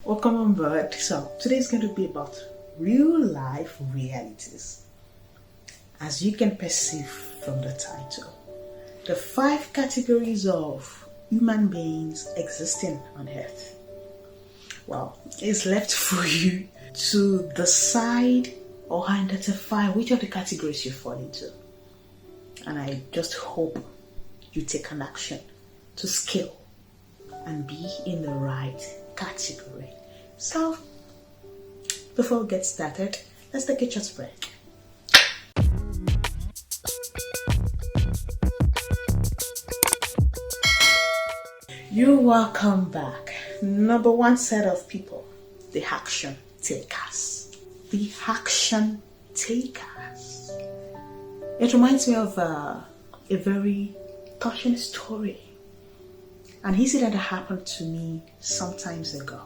Welcome on board. So today is going to be about real life realities. As you can perceive from the title, the 5 categories of human beings existing on earth. Well, it's left for you to decide or identify which of the categories you fall into. And I just hope you take an action to scale and be in the right category. So, before we get started, let's take a short break. You're welcome back. Number 1 set of people, the action takers. The action takers. It reminds me of a very touching story. An incident that happened to me some times ago.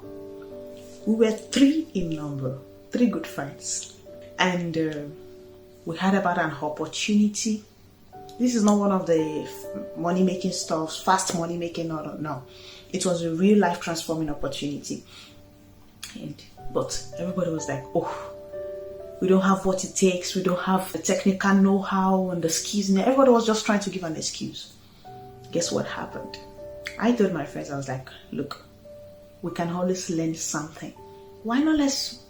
We were 3 in number, 3 good friends. And we had about an opportunity. This is not one of the money-making stuff, fast money-making, no. It was a real life transforming opportunity. But everybody was like, oh, we don't have what it takes. We don't have the technical know-how and the skills. And everybody was just trying to give an excuse. Guess what happened? I told my friends, I was like, look, we can always learn something. Why not let's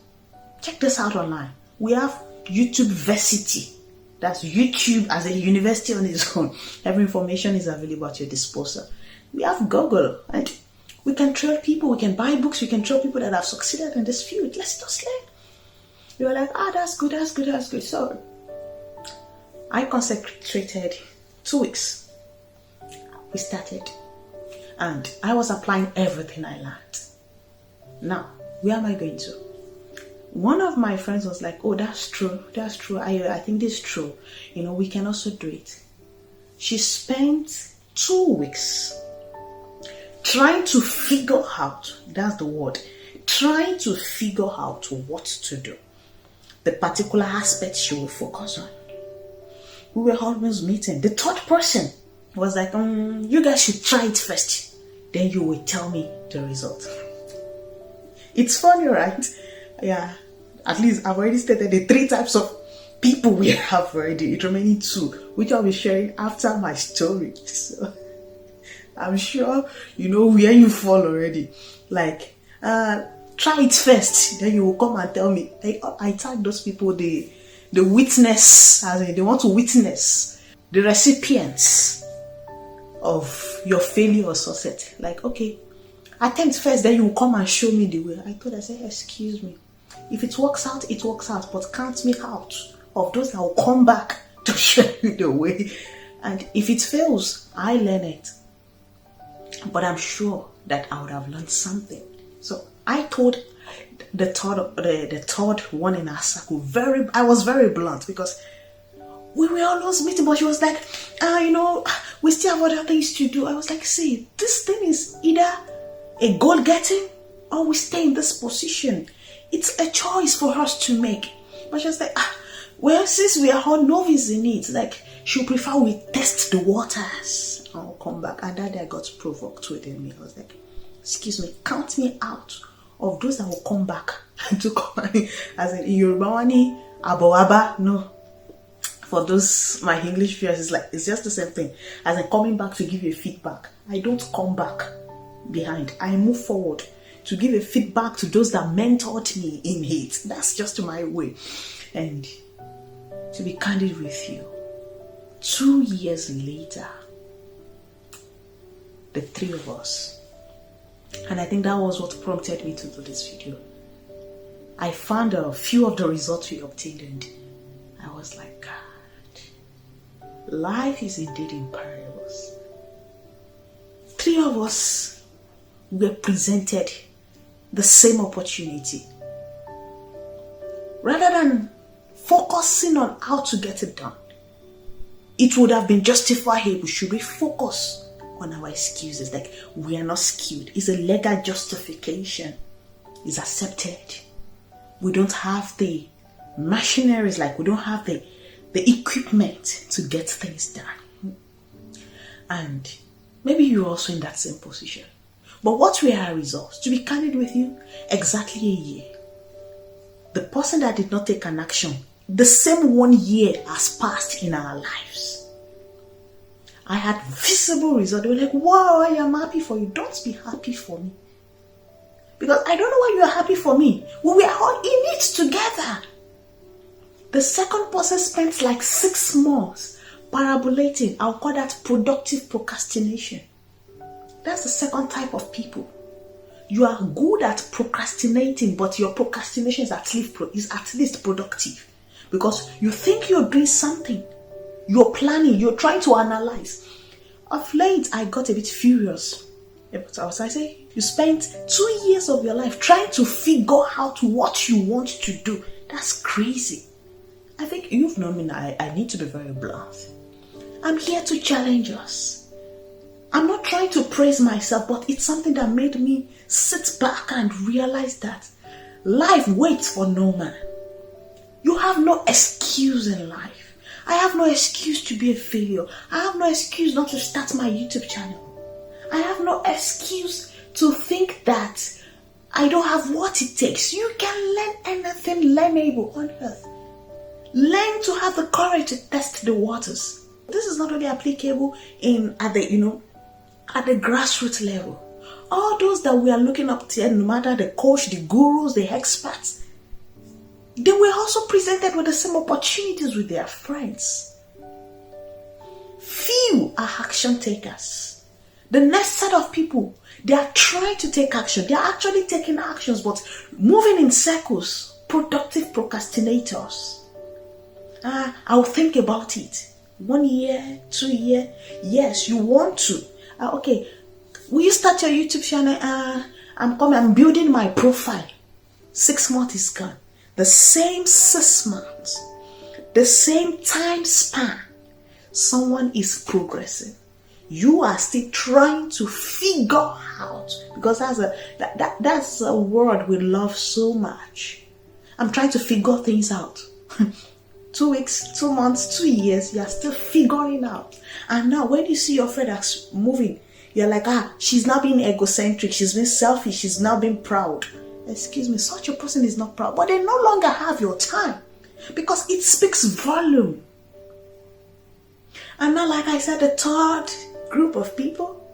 check this out online? We have YouTube Versity. That's YouTube as a university on its own. Every information is available at your disposal. We have Google, and we can train people, we can buy books, we can train people that have succeeded in this field. Let's just learn. We were like, that's good. So I consecrated 2 weeks. We started. And I was applying everything I learned. Now, where am I going to? One of my friends was like, oh, that's true. I think this is true. We can also do it. She spent 2 weeks trying to figure out, that's the word, trying to figure out what to do. The particular aspect she will focus on. We were almost meeting. The 3rd person was like, you guys should try it first. Then you will tell me the result. It's funny, right? Yeah. At least I've already stated the 3 types of people we have already. It's remaining 2, which I'll be sharing after my story. So I'm sure you know where you fall already. Like, try it first. Then you will come and tell me. I tag those people the witness, as in they want to witness the recipients of your failure or success. Like, okay, attempt first, then you will come and show me the way. I said, excuse me. If it works out, it works out, but count me out of those that will come back to show you the way. And if it fails, I learn it. But I'm sure that I would have learned something. So I told the third one in our circle, I was very blunt, because we were almost meeting, but she was like, we still have other things to do. I was like, see, this thing is either a goal getting or we stay in this position. It's a choice for us to make. But she was like, well, since we are all novice in it, like, she'll prefer we test the waters. I'll come back. And that day I got provoked within me. I was like, excuse me, count me out of those that will come back to come. As in Yorubawani, Abawaba, no. For those, my English viewers, it's just the same thing. As in coming back to give you feedback. I don't come back behind. I move forward to give a feedback to those that mentored me in it. That's just my way. And to be candid with you, 2 years later, the 3 of us, and I think that was what prompted me to do this video, I found a few of the results we obtained, and I was like, God, life is indeed in parables. 3 of us were presented the same opportunity. Rather than focusing on how to get it done, it would have been justifiable should we focus on our excuses. Like, we are not skilled. It's a legal justification. It's accepted. We don't have the machineries, like we don't have the equipment to get things done. And maybe you're also in that same position. But what were our results? To be candid with you, exactly a year. The person that did not take an action, the same 1 year has passed in our lives. I had visible results. They were like, wow, I am happy for you. Don't be happy for me. Because I don't know why you are happy for me. We were all in it together. The second person spent like 6 months parabolating. I'll call that productive procrastination. That's the second type of people. You are good at procrastinating, but your procrastination is at least productive. Because you think you're doing something. You're planning. You're trying to analyze. Of late, I got a bit furious. I say, you spent 2 years of your life trying to figure out what you want to do. That's crazy. I think you've known me now. I need to be very blunt. I'm here to challenge us. I'm not trying to praise myself, but it's something that made me sit back and realize that life waits for no man. You have no excuse in life. I have no excuse to be a failure. I have no excuse not to start my YouTube channel. I have no excuse to think that I don't have what it takes. You can learn anything learnable on earth. Learn to have the courage to test the waters. This is not only applicable at the grassroots level. All those that we are looking up to, no matter the coach, the gurus, the experts, they were also presented with the same opportunities with their friends. Few are action takers. The next set of people, they are trying to take action. They are actually taking actions, but moving in circles. Productive procrastinators. I'll think about it. 1 year, 2 years. Yes, you want to. Okay, will you start your YouTube channel? I'm building my profile. 6 months is gone. The same 6 months, the same time span, someone is progressing. You are still trying to figure out, because that's a word we love so much. I'm trying to figure things out. 2 weeks, 2 months, 2 years, you're still figuring out. And now when you see your friend that's moving, you're like, she's now being egocentric, she's been selfish, she's now being proud. Excuse me, such a person is not proud, but they no longer have your time because it speaks volume. And now, like I said, the third group of people,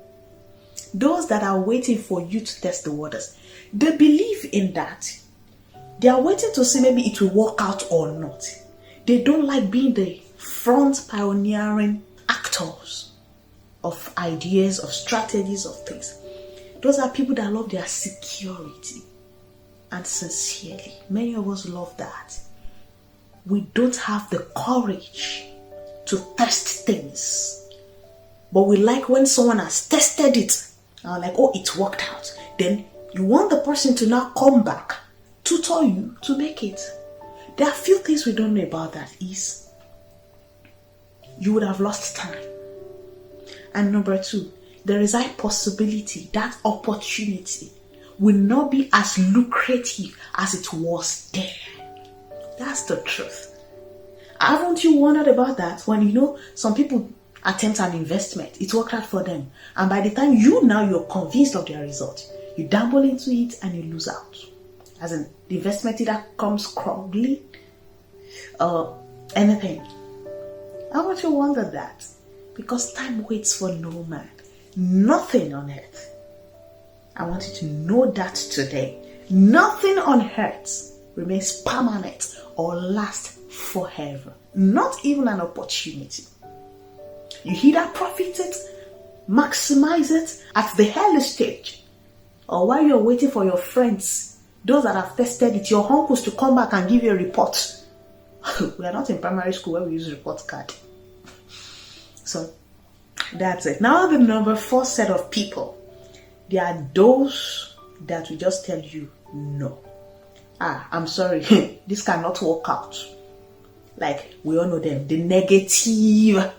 those that are waiting for you to test the waters, they believe in that. They are waiting to see maybe it will work out or not. They don't like being the front pioneering actors of ideas, of strategies, of things. Those are people that love their security. And sincerely, many of us love that. We don't have the courage to test things. But we like when someone has tested it. Like, it worked out. Then you want the person to now come back, tutor you to make it. There are few things we don't know about that is you would have lost time. And number 2, there is a possibility that opportunity will not be as lucrative as it was there. That's the truth. Haven't you wondered about that? When some people attempt an investment, it worked out for them. And by the time you're convinced of their result, you dabble into it and you lose out. As in, the investment either comes crumbly or anything. Haven't you wondered that? Because time waits for no man. Nothing on earth. I want you to know that today. Nothing on earth remains permanent or lasts forever. Not even an opportunity. You either profit it, maximize it at the early stage, or while you're waiting for your friends, those that have tested it, your uncles to come back and give you a report. We are not in primary school where we use report card. So that's it. Now the number 4 set of people. There are those that will just tell you no. I'm sorry, this cannot work out. Like, we all know them, the negative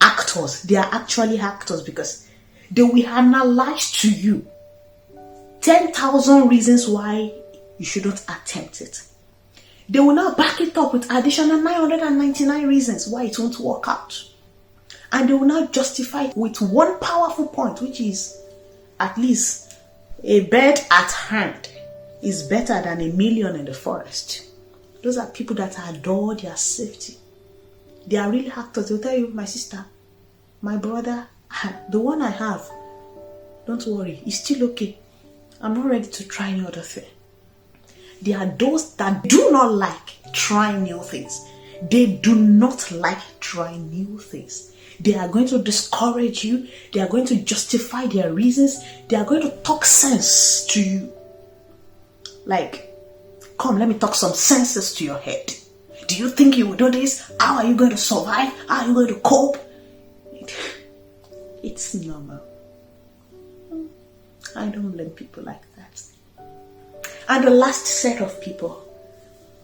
actors. They are actually actors because they will analyze to you 10,000 reasons why you shouldn't attempt it. They will now back it up with additional 999 reasons why it won't work out. And they will now justify it with one powerful point, which is, at least A bird at hand is better than a million in the forest. Those are people that adore their safety. They are really actors. They'll tell you, my sister, my brother, the one I have, don't worry, it's still okay. I'm not ready to try any other thing. There are those that do not like trying new things. They do not like trying new things. They are going to discourage you. They are going to justify their reasons. They are going to talk sense to you. Like, come, let me talk some senses to your head. Do you think you will do this? How are you going to survive? How are you going to cope? It's normal. I don't blame people like that. And the last set of people,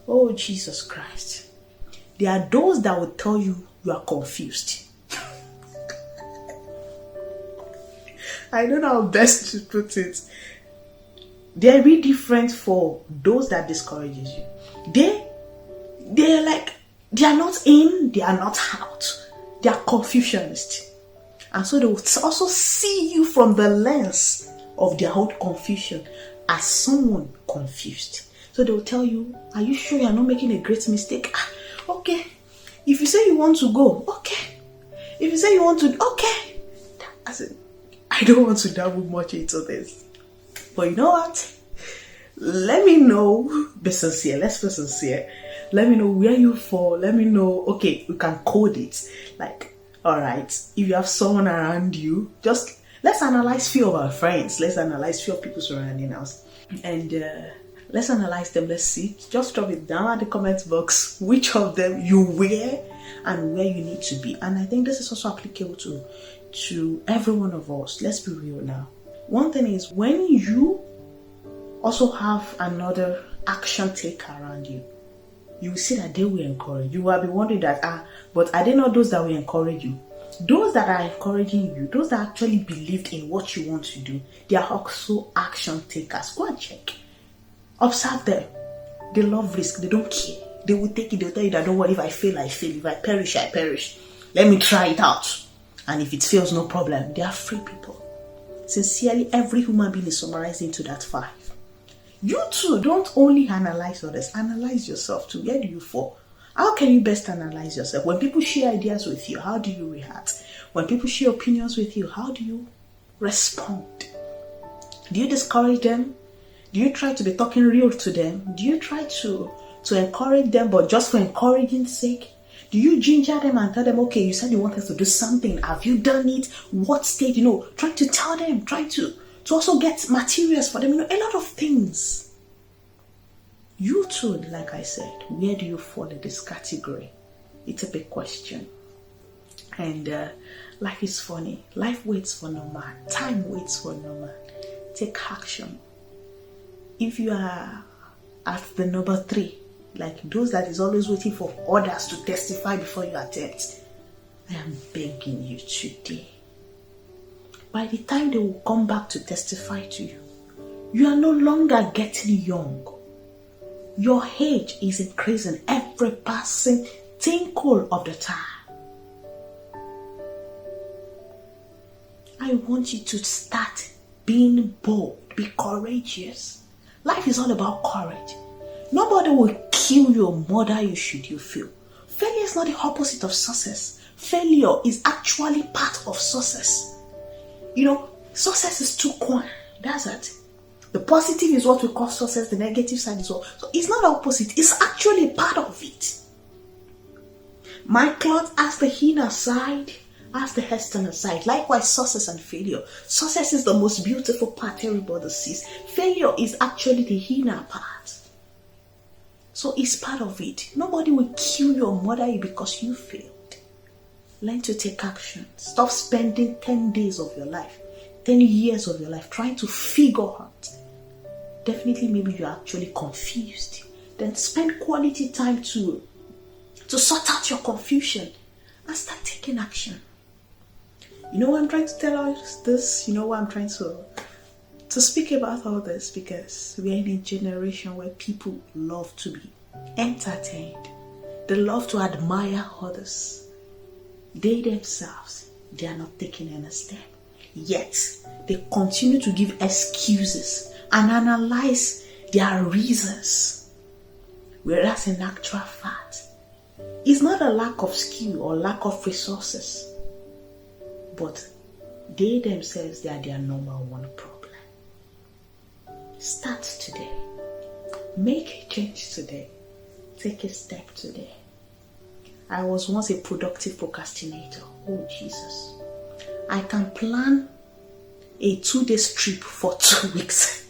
oh Jesus Christ, there are those that will tell you you are confused. I don't know how best to put it. They're really different for those that discourages you. They're like, they are not in, they are not out. They are confusionists. And so they will also see you from the lens of their own confusion as someone confused. So they will tell you, are you sure you're not making a great mistake? Okay. If you say you want to go, okay. If you say you want to, okay. I don't want to dabble much into this. But you know what? Let me know. Be sincere. Let's be sincere. Let me know where you fall. Let me know. Okay, we can code it. Like, alright, if you have someone around you, just let's analyze few of our friends. Let's analyze few of people surrounding us. And let's analyze them. Let's see. Just drop it down at the comment box. Which of them you wear and where you need to be. And I think this is also applicable to every one of us. Let's be real now. One thing is, when you also have another action taker around you, you will see that they will encourage you. You will be wondering that, but are they not those that will encourage you? Those that are encouraging you, those that actually believed in what you want to do, they are also action takers. Go and check. Observe them. They love risk. They don't care. They will take it. They'll tell you that, don't worry, if I fail, I fail. If I perish, I perish. Let me try it out. And if it fails, no problem. They are free people. Sincerely, every human being is summarized into that 5. You too, don't only analyze others, analyze yourself too. Where do you fall? How can you best analyze yourself? When people share ideas with you, how do you react? When people share opinions with you, how do you respond? Do you discourage them? Do you try to be talking real to them? Do you try to encourage them, but just for encouraging's sake? Do you ginger them and tell them, okay, you said you wanted to do something. Have you done it? What stage? Try to tell them, try to also get materials for them. A lot of things. You too, like I said, where do you fall in this category? It's a big question. And life is funny. Life waits for no man. Time waits for no man. Take action. If you are at the number 3, like those that is always waiting for others to testify before you attempt, I am begging you today. By the time they will come back to testify to you, you are no longer getting young. Your age is increasing every passing tinkle of the time. I want you to start being bold, be courageous. Life is all about courage. Nobody will kill you more than you should you feel. Failure is not the opposite of success. Failure is actually part of success. Success is 2 coins. That's it. The positive is what we call success. The negative side is what. So it's not the opposite. It's actually part of it. My cloth has the inner side, has the external side. Likewise, success and failure. Success is the most beautiful part everybody sees. Failure is actually the inner part. So it's part of it. Nobody will kill you or murder you because you failed. Learn to take action. Stop spending 10 days of your life, 10 years of your life trying to figure out. Definitely, maybe you're actually confused. Then spend quality time to sort out your confusion and start taking action. You know why I'm trying to tell us this? You know why I'm trying to speak about all this? Because we're in a generation where people love to be entertained. They love to admire others. They themselves, they are not taking any step. Yet, they continue to give excuses and analyze their reasons. Whereas in actual fact, it's not a lack of skill or lack of resources, but they themselves, they are their number one problem. Start today. Make a change today. Take a step today. I was once a productive procrastinator. Oh, Jesus. I can plan a 2-day trip for 2 weeks.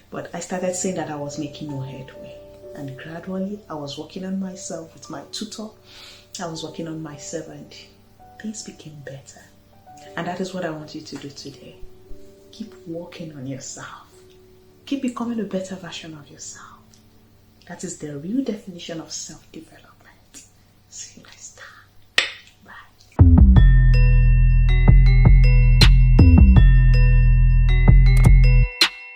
But I started saying that I was making no headway. And gradually, I was working on myself with my tutor. I was working on myself and things became better. And that is what I want you to do today. Keep working on yourself. Keep becoming a better version of yourself. That is the real definition of self-development. See.